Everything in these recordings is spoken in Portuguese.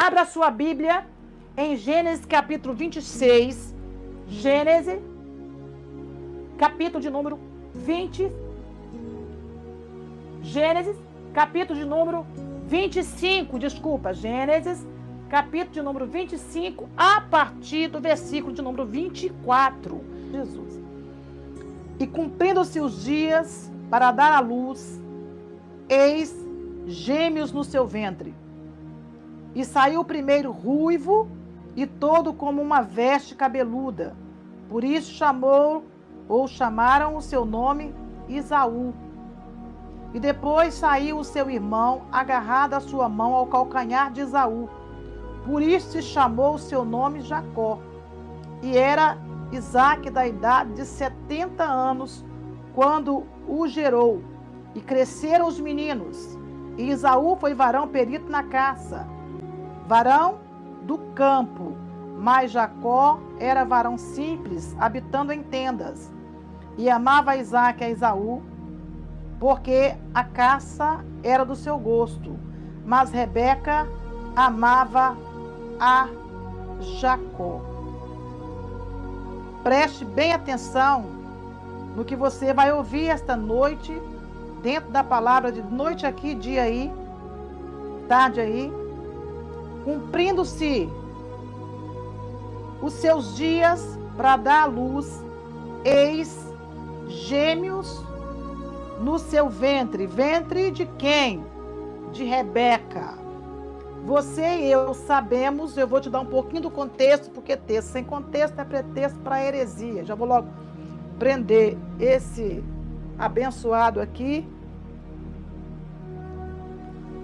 Abra sua Bíblia em Gênesis capítulo 26. Gênesis, capítulo de número 20. Gênesis, capítulo de número 25. Desculpa, Gênesis, capítulo de número 25, a partir do versículo de número 24. Jesus. E cumprindo-se os dias para dar à luz, eis gêmeos no seu ventre. E saiu o primeiro ruivo e todo como uma veste cabeluda. Por isso chamaram o seu nome Esaú. E depois saiu o seu irmão, agarrado a sua mão ao calcanhar de Esaú. Por isso se chamou o seu nome Jacó. E era Isaque da idade de 70 anos, quando o gerou. E cresceram os meninos. E Esaú foi varão perito na caça, varão do campo, mas Jacó era varão simples, habitando em tendas. E amava Isaque a Esaú, porque a caça era do seu gosto. Mas Rebeca amava a Jacó. Preste bem atenção no que você vai ouvir esta noite, dentro da palavra de noite aqui, dia aí, tarde aí. Cumprindo-se os seus dias para dar à luz, eis gêmeos no seu ventre. Ventre de quem? De Rebeca. Você e eu sabemos, eu vou te dar um pouquinho do contexto, porque texto sem contexto é pretexto para heresia. Já vou logo prender esse abençoado aqui.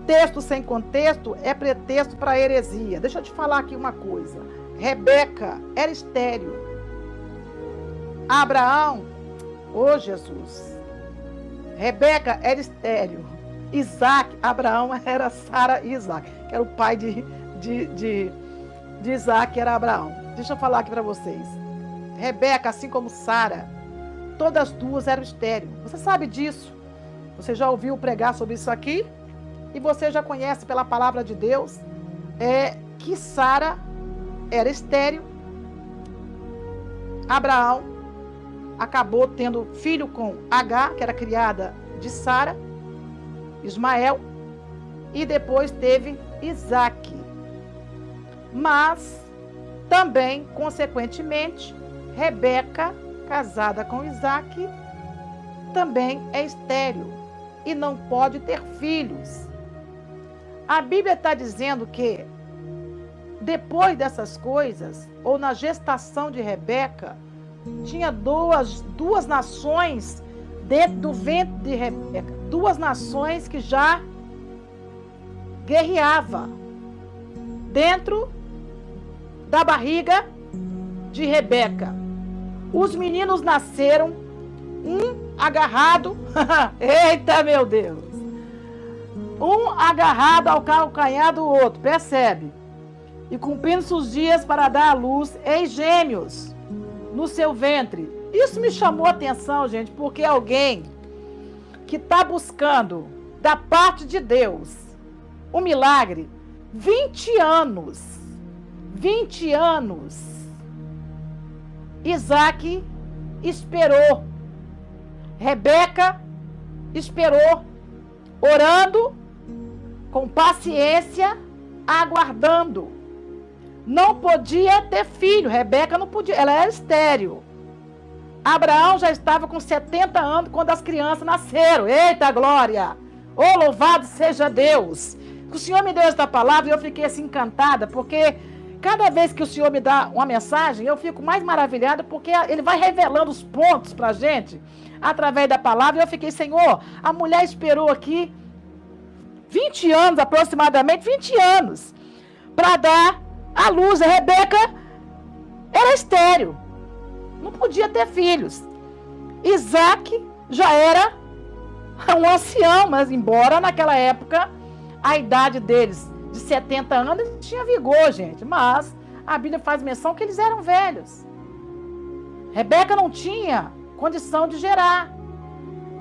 Texto sem contexto é pretexto para heresia. Deixa eu te falar aqui uma coisa. Rebeca era estéril. Abraão, Jesus. Rebeca era estéril. Abraão era Sara e Isaac, que era o pai de Isaac, que era Abraão. Deixa eu falar aqui para vocês. Rebeca, assim como Sara, todas duas eram estéreis. Você sabe disso? Você já ouviu pregar sobre isso aqui? E você já conhece pela palavra de Deus que Sara era estéril. Abraão acabou tendo filho com Agar, que era criada de Sara, Ismael, e depois teve Isaque. Mas também, consequentemente, Rebeca, casada com Isaque, também é estéril e não pode ter filhos. A Bíblia está dizendo que depois dessas coisas, ou na gestação de Rebeca, tinha duas nações dentro do ventre de Rebeca. Duas nações que já guerreavam dentro da barriga de Rebeca. Os meninos nasceram, um agarrado, eita meu Deus, um agarrado ao calcanhar do outro, percebe? E cumprindo-se os dias para dar à luz, eis gêmeos no seu ventre. Isso me chamou a atenção, gente, porque alguém que está buscando da parte de Deus um milagre, 20 anos, Isaque esperou, Rebeca esperou, orando, com paciência, aguardando. Não podia ter filho, Rebeca não podia, ela era estéril. Abraão já estava com 70 anos quando as crianças nasceram. Eita glória! Oh, louvado seja Deus! O Senhor me deu esta palavra e eu fiquei assim encantada, porque cada vez que o Senhor me dá uma mensagem, eu fico mais maravilhada, porque Ele vai revelando os pontos para a gente, através da palavra. E eu fiquei, Senhor, a mulher esperou aqui 20 anos, aproximadamente 20 anos, para dar à luz. A Rebeca era estéril, não podia ter filhos. Isaque já era um ancião, mas embora naquela época a idade deles de 70 anos, eles tinham vigor, gente. Mas a Bíblia faz menção que eles eram velhos. Rebeca não tinha condição de gerar.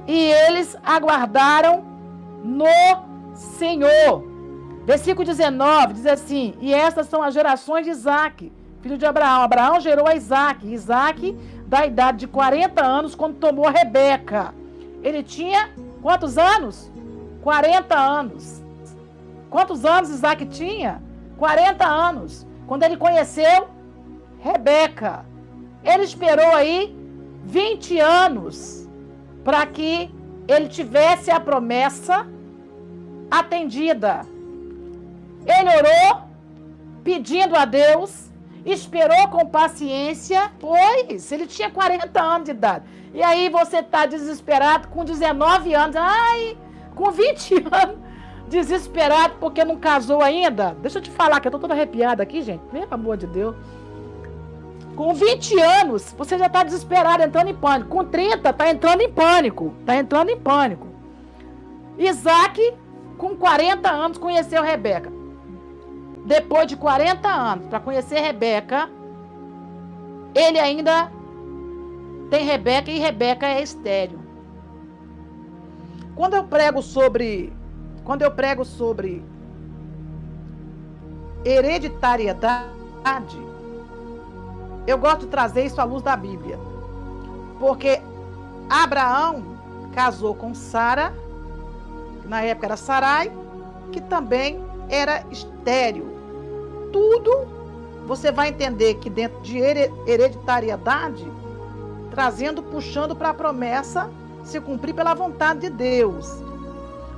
E eles aguardaram no Senhor. Versículo 19 diz assim: e estas são as gerações de Isaque, filho de Abraão. Abraão gerou a Isaque. Isaque, da idade de 40 anos, quando tomou Rebeca. Ele tinha quantos anos? 40 anos. Quantos anos Isaque tinha? 40 anos. Quando ele conheceu Rebeca. Ele esperou aí 20 anos para que ele tivesse a promessa atendida. Ele orou pedindo a Deus, esperou com paciência, pois ele tinha 40 anos de idade. E aí você está desesperado com 19 anos, ai, com 20 anos, desesperado porque não casou ainda. Deixa eu te falar que eu estou toda arrepiada aqui, gente, pelo amor de Deus. Com 20 anos, você já está desesperado, entrando em pânico. Com 30, está entrando em pânico. Está entrando em pânico. Isaque, com 40 anos, conheceu Rebeca. Depois de 40 anos, para conhecer Rebeca, ele ainda tem Rebeca e Rebeca é estéril. Quando eu prego sobre hereditariedade, eu gosto de trazer isso à luz da Bíblia. Porque Abraão casou com Sara, que na época era Sarai, que também era estéril. Tudo você vai entender que dentro de hereditariedade, puxando para a promessa se cumprir pela vontade de Deus.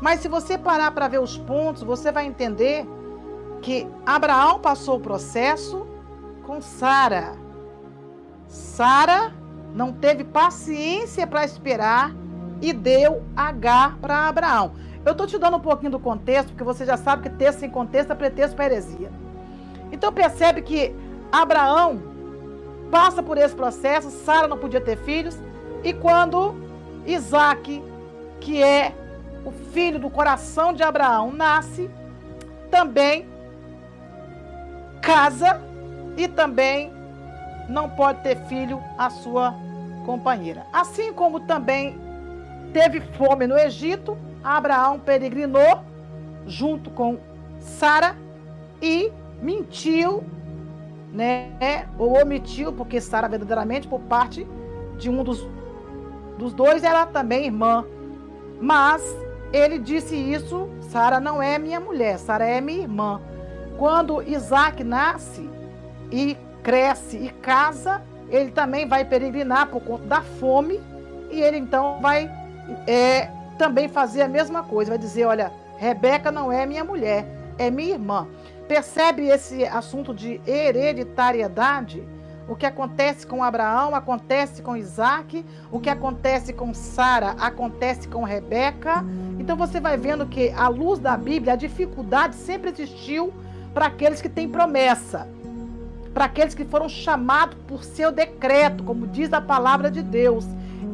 Mas se você parar para ver os pontos, você vai entender que Abraão passou o processo com Sara. Sara não teve paciência para esperar e deu Agar para Abraão. Eu estou te dando um pouquinho do contexto, porque você já sabe que texto sem contexto é pretexto para heresia. Então percebe que Abraão passa por esse processo, Sara não podia ter filhos, e quando Isaque, que é o filho do coração de Abraão, nasce, também casa e também não pode ter filho a sua companheira. Assim como também teve fome no Egito, Abraão peregrinou junto com Sara e mentiu, ou omitiu, porque Sara verdadeiramente por parte de um dos dois era também irmã. Mas ele disse isso: Sara não é minha mulher, Sara é minha irmã. Quando Isaque nasce e cresce e casa, ele também vai peregrinar por conta da fome, e ele então vai também fazer a mesma coisa, vai dizer: olha, Rebeca não é minha mulher, é minha irmã. Percebe esse assunto de hereditariedade? O que acontece com Abraão acontece com Isaque, o que acontece com Sara acontece com Rebeca. Então você vai vendo que, à luz da Bíblia, a dificuldade sempre existiu para aqueles que têm promessa, para aqueles que foram chamados por seu decreto, como diz a palavra de Deus,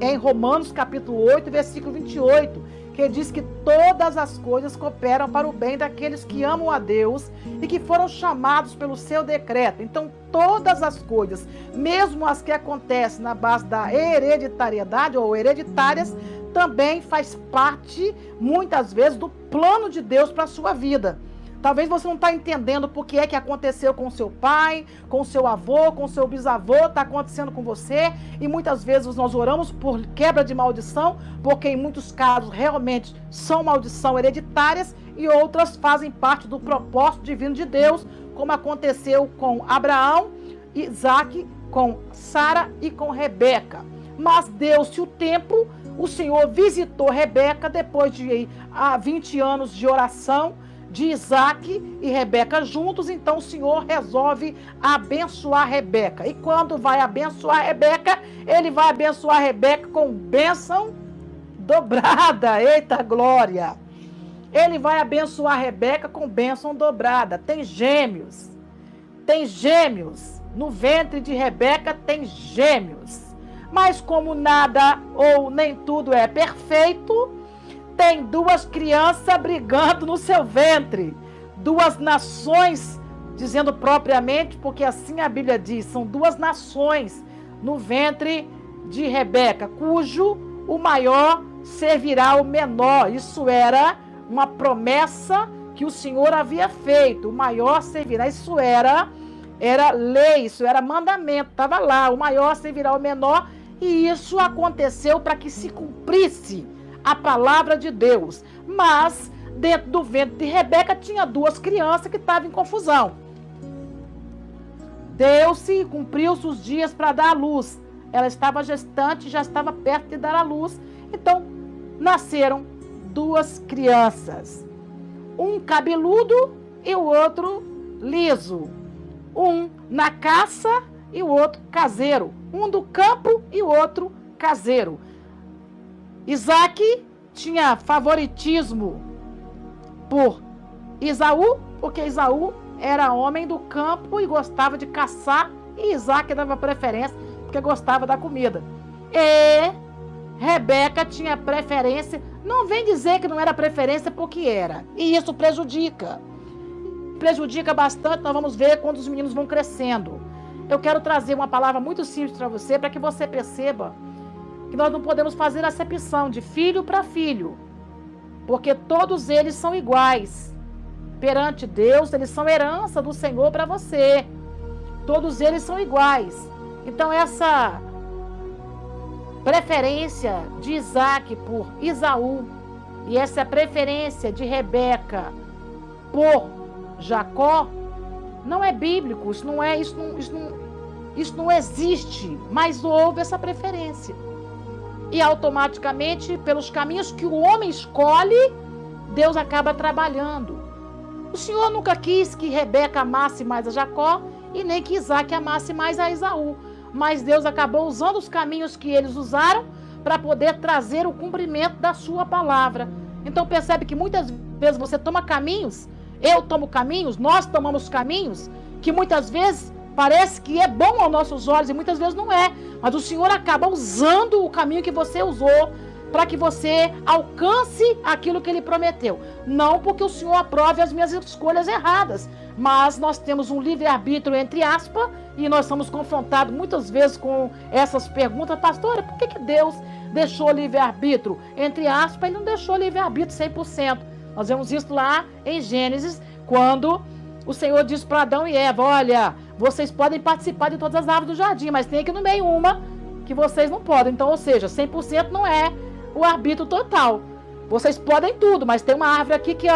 em Romanos capítulo 8, versículo 28, que diz que todas as coisas cooperam para o bem daqueles que amam a Deus e que foram chamados pelo seu decreto. Então, todas as coisas, mesmo as que acontecem na base da hereditariedade ou hereditárias, também faz parte, muitas vezes, do plano de Deus para a sua vida. Talvez você não está entendendo por que é que aconteceu com seu pai, com seu avô, com seu bisavô, está acontecendo com você. E muitas vezes nós oramos por quebra de maldição, porque em muitos casos realmente são maldição hereditárias e outras fazem parte do propósito divino de Deus, como aconteceu com Abraão, Isaque, com Sara e com Rebeca. Mas deu-se o tempo, o Senhor visitou Rebeca depois de 20 anos de oração, de Isaque e Rebeca juntos. Então o Senhor resolve abençoar Rebeca. E quando vai abençoar Rebeca, ele vai abençoar Rebeca com bênção dobrada. Eita glória! Ele vai abençoar Rebeca com bênção dobrada. Tem gêmeos. Tem gêmeos. No ventre de Rebeca tem gêmeos. Mas como nada ou nem tudo é perfeito, tem duas crianças brigando no seu ventre. Duas nações, dizendo propriamente, porque assim a Bíblia diz, são duas nações no ventre de Rebeca, cujo o maior servirá ao menor. Isso era uma promessa que o Senhor havia feito, o maior servirá. Isso era lei, isso era mandamento, estava lá, o maior servirá ao menor, e isso aconteceu para que se cumprisse a palavra de Deus. Mas dentro do ventre de Rebeca tinha 2 crianças que estavam em confusão. Deu-se, cumpriu-se os dias para dar à luz. Ela estava gestante, já estava perto de dar à luz. Então, nasceram 2 crianças. Um cabeludo e o outro liso. Um na caça e o outro caseiro. Um do campo e o outro caseiro. Isaac tinha favoritismo por Esaú, porque Esaú era homem do campo e gostava de caçar, e Isaac dava preferência porque gostava da comida. E Rebeca tinha preferência, não vem dizer que não era preferência porque era, e isso prejudica bastante. Nós vamos ver quando os meninos vão crescendo. Eu quero trazer uma palavra muito simples para você, para que você perceba que nós não podemos fazer acepção de filho para filho, porque todos eles são iguais. Perante Deus, eles são herança do Senhor para você. Todos eles são iguais. Então, essa preferência de Isaac por Esaú e essa preferência de Rebeca por Jacó não é bíblico. Isso não existe. Mas houve essa preferência. E automaticamente, pelos caminhos que o homem escolhe, Deus acaba trabalhando. O Senhor nunca quis que Rebeca amasse mais a Jacó e nem que Isaac amasse mais a Esaú. Mas Deus acabou usando os caminhos que eles usaram para poder trazer o cumprimento da sua palavra. Então percebe que muitas vezes você toma caminhos, eu tomo caminhos, nós tomamos caminhos, que muitas vezes parece que é bom aos nossos olhos e muitas vezes não é. Mas o Senhor acaba usando o caminho que você usou para que você alcance aquilo que Ele prometeu. Não porque o Senhor aprove as minhas escolhas erradas, mas nós temos um livre-arbítrio, entre aspas, e nós somos confrontados muitas vezes com essas perguntas. Pastora, por que Deus deixou livre-arbítrio? Entre aspas, Ele não deixou livre-arbítrio 100%. Nós vemos isso lá em Gênesis, quando o Senhor diz para Adão e Eva: olha, vocês podem participar de todas as árvores do jardim, mas tem aqui no meio uma que vocês não podem. Então, ou seja, 100% não é o arbítrio total. Vocês podem tudo, mas tem uma árvore aqui que,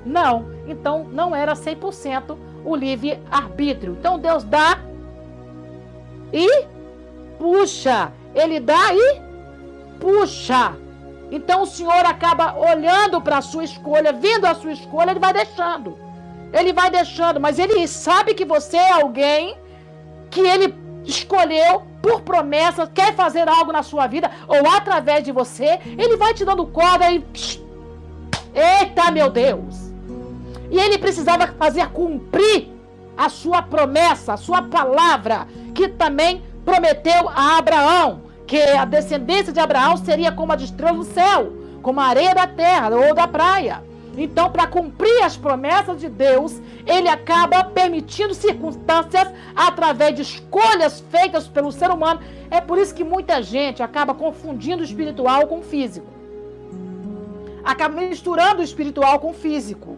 não. Então, não era 100% o livre-arbítrio. Então, Deus dá e puxa. Ele dá e puxa. Então, o Senhor acaba olhando para a sua escolha, vendo a sua escolha, Ele vai deixando. Ele vai deixando, mas Ele sabe que você é alguém que Ele escolheu por promessa, quer fazer algo na sua vida, ou através de você. Ele vai te dando corda e... eita, meu Deus! E Ele precisava fazer cumprir a sua promessa, a sua palavra, que também prometeu a Abraão, que a descendência de Abraão seria como a de estrela do céu, como a areia da terra ou da praia. Então, para cumprir as promessas de Deus, Ele acaba permitindo circunstâncias através de escolhas feitas pelo ser humano. É por isso que muita gente acaba confundindo o espiritual com o físico. Acaba misturando o espiritual com o físico.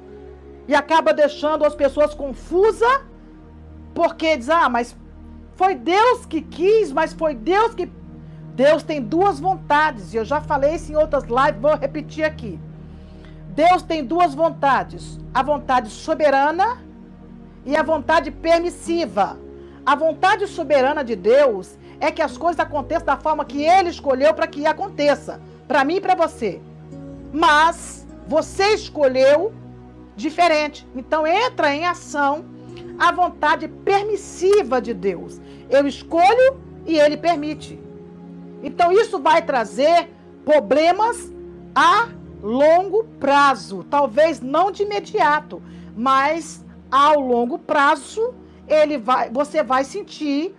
E acaba deixando as pessoas confusas, porque diz, mas foi Deus que quis, mas foi Deus que... Deus tem 2 vontades, e eu já falei isso em outras lives, vou repetir aqui. Deus tem 2 vontades, a vontade soberana e a vontade permissiva. A vontade soberana de Deus é que as coisas aconteçam da forma que Ele escolheu para que aconteça, para mim e para você. Mas você escolheu diferente, então entra em ação a vontade permissiva de Deus. Eu escolho e Ele permite. Então isso vai trazer problemas a longo prazo, talvez não de imediato, mas ao longo prazo você vai sentir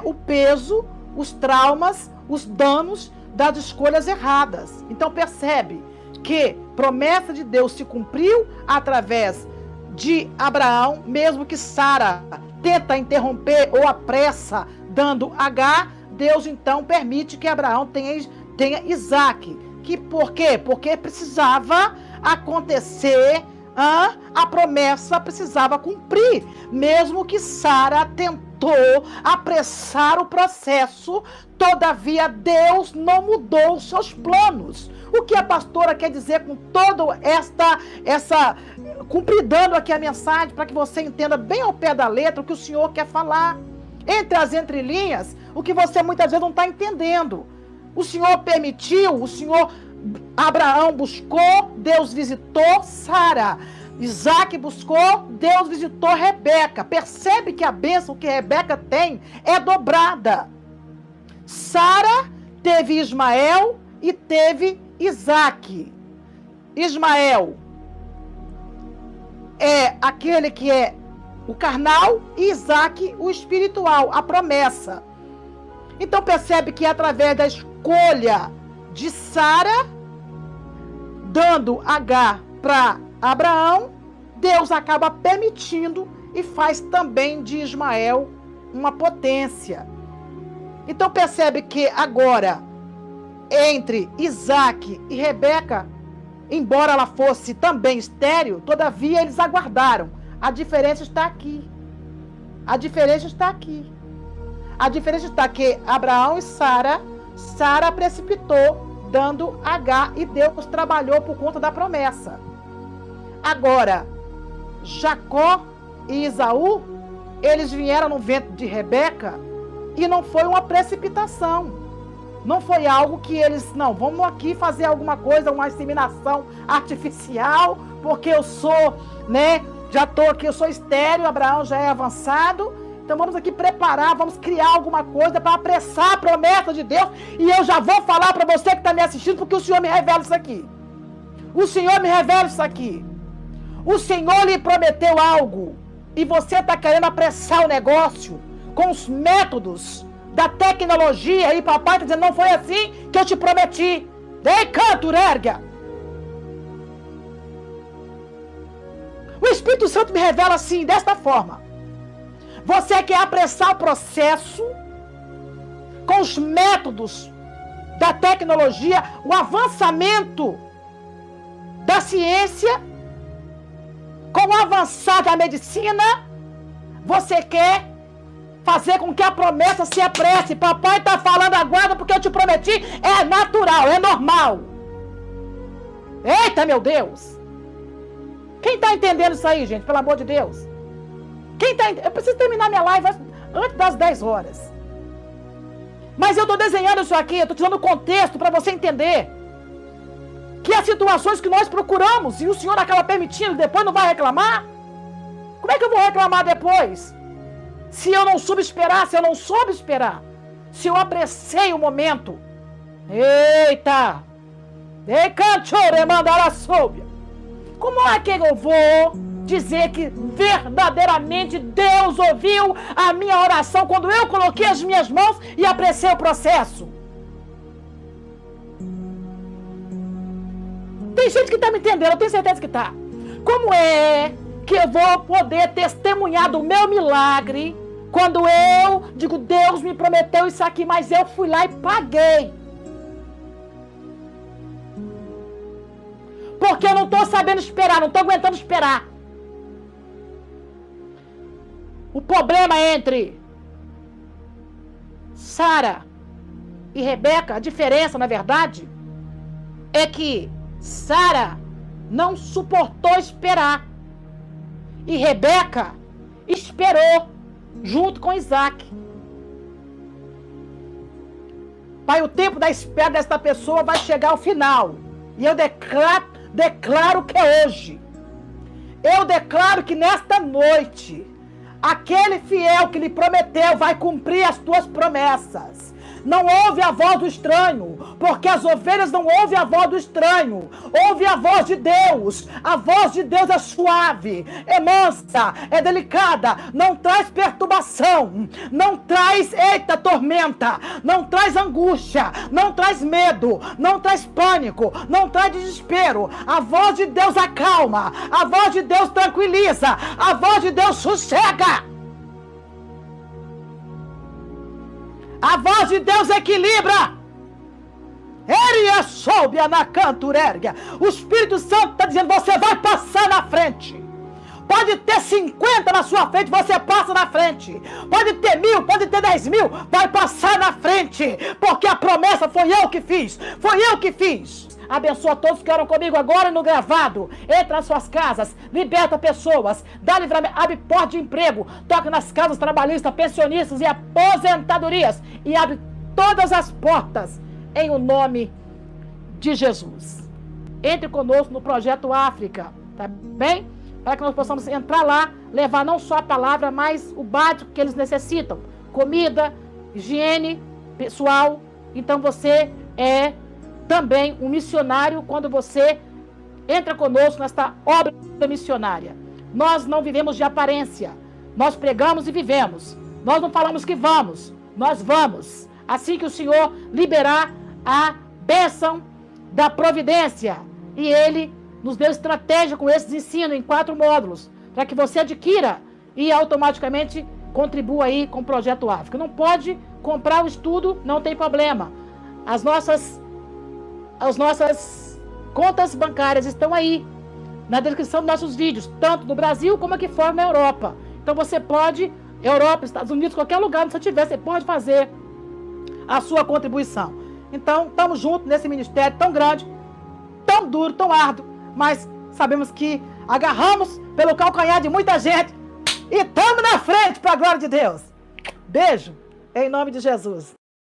o peso, os traumas, os danos das escolhas erradas. Então percebe que promessa de Deus se cumpriu através de Abraão, mesmo que Sara tenta interromper ou apressa dando H, Deus então permite que Abraão tenha Isaac. Por quê? Porque precisava acontecer a promessa precisava cumprir, mesmo que Sara tentou apressar o processo. Todavia, Deus não mudou os seus planos. O que a pastora quer dizer com toda essa cumpridando aqui a mensagem, para que você entenda bem ao pé da letra o que o Senhor quer falar. Entre as entrelinhas, o que você muitas vezes não está entendendo. O Senhor permitiu, Abraão buscou, Deus visitou Sara. Isaac buscou, Deus visitou Rebeca. Percebe que a bênção que Rebeca tem é dobrada. Sara teve Ismael e teve Isaac. Ismael é aquele que é o carnal e Isaac o espiritual, a promessa. Então percebe que através da escolha de Sara, dando Agar para Abraão, Deus acaba permitindo e faz também de Ismael uma potência. Então percebe que agora, entre Isaac e Rebeca, embora ela fosse também estéril, todavia eles aguardaram. A diferença está aqui. A diferença está aqui. A diferença está que Abraão e Sara precipitou, dando Agar, e Deus trabalhou por conta da promessa. Agora, Jacó e Esaú, eles vieram no ventre de Rebeca e não foi uma precipitação. Não foi algo que eles, não, vamos aqui fazer alguma coisa, uma inseminação artificial, porque eu sou, já estou aqui, eu sou estéril, Abraão já é avançado, então vamos aqui preparar, vamos criar alguma coisa para apressar a promessa de Deus, e eu já vou falar para você que está me assistindo, porque o Senhor me revela isso aqui. O Senhor me revela isso aqui. O Senhor lhe prometeu algo, e você está querendo apressar o negócio com os métodos da tecnologia, e papai está dizendo, não foi assim que eu te prometi. Dei canto, erga. O Espírito Santo me revela assim, desta forma. Você quer apressar o processo com os métodos da tecnologia, o avançamento da ciência, com o avançar da medicina, você quer fazer com que a promessa se apresse. Papai está falando, aguarda, porque eu te prometi. É natural, é normal. Eita, meu Deus. Quem está entendendo isso aí, gente? Pelo amor de Deus. Eu preciso terminar minha live antes das 10 horas. Mas eu estou desenhando isso aqui, eu estou te dando contexto para você entender que as situações que nós procuramos e o Senhor acaba permitindo, depois não vai reclamar? Como é que eu vou reclamar depois? Se eu não soube esperar, se eu não soube esperar, se eu apressei o momento. Eita! Como é que eu vou dizer que verdadeiramente Deus ouviu a minha oração quando eu coloquei as minhas mãos e apressei o processo? Tem gente que está me entendendo, eu tenho certeza que está. Como é que eu vou poder testemunhar do meu milagre quando eu digo, Deus me prometeu isso aqui, mas eu fui lá e paguei? Porque eu não estou sabendo esperar, não estou aguentando esperar. O problema entre Sara e Rebeca, a diferença, na verdade, é que Sara não suportou esperar. E Rebeca esperou junto com Isaac. Pai, o tempo da espera desta pessoa vai chegar ao final. E eu declaro que é hoje. Eu declaro que nesta noite, aquele fiel que lhe prometeu vai cumprir as tuas promessas. Não ouve a voz do estranho, porque as ovelhas não ouvem a voz do estranho. Ouve a voz de Deus. A voz de Deus é suave, é mansa, é delicada, não traz perturbação, não traz, tormenta, não traz angústia, não traz medo, não traz pânico, não traz desespero. A voz de Deus acalma, a voz de Deus tranquiliza, a voz de Deus sossega. A voz de Deus equilibra. Eria soube na canturérgia. O Espírito Santo está dizendo: você vai passar na frente. Pode ter 50 na sua frente, você passa na frente. Pode ter 1000, pode ter 10.000, vai passar na frente. Porque a promessa foi eu que fiz. Foi eu que fiz. Abençoa todos que oram comigo agora no gravado. Entra nas suas casas, liberta pessoas, dá livramento, abre porta de emprego, toca nas casas trabalhistas, pensionistas e aposentadorias. E abre todas as portas em o nome de Jesus. Entre conosco no Projeto África, tá bem? Para que nós possamos entrar lá, levar não só a palavra, mas o básico que eles necessitam. Comida, higiene pessoal. Então você é também um missionário quando você entra conosco nesta obra missionária. Nós não vivemos de aparência. Nós pregamos e vivemos. Nós não falamos que vamos. Nós vamos. Assim que o Senhor liberar a bênção da providência. E Ele nos deu estratégia com esses ensinos em 4 módulos, para que você adquira e automaticamente contribua aí com o Projeto África. Não pode comprar o estudo, não tem problema. As nossas contas bancárias estão aí, na descrição dos nossos vídeos, tanto no Brasil como aqui fora na Europa. Então você pode, Europa, Estados Unidos, qualquer lugar onde você estiver, você pode fazer a sua contribuição. Então, estamos juntos nesse ministério tão grande, tão duro, tão árduo, mas sabemos que agarramos pelo calcanhar de muita gente e estamos na frente para a glória de Deus. Beijo, em nome de Jesus.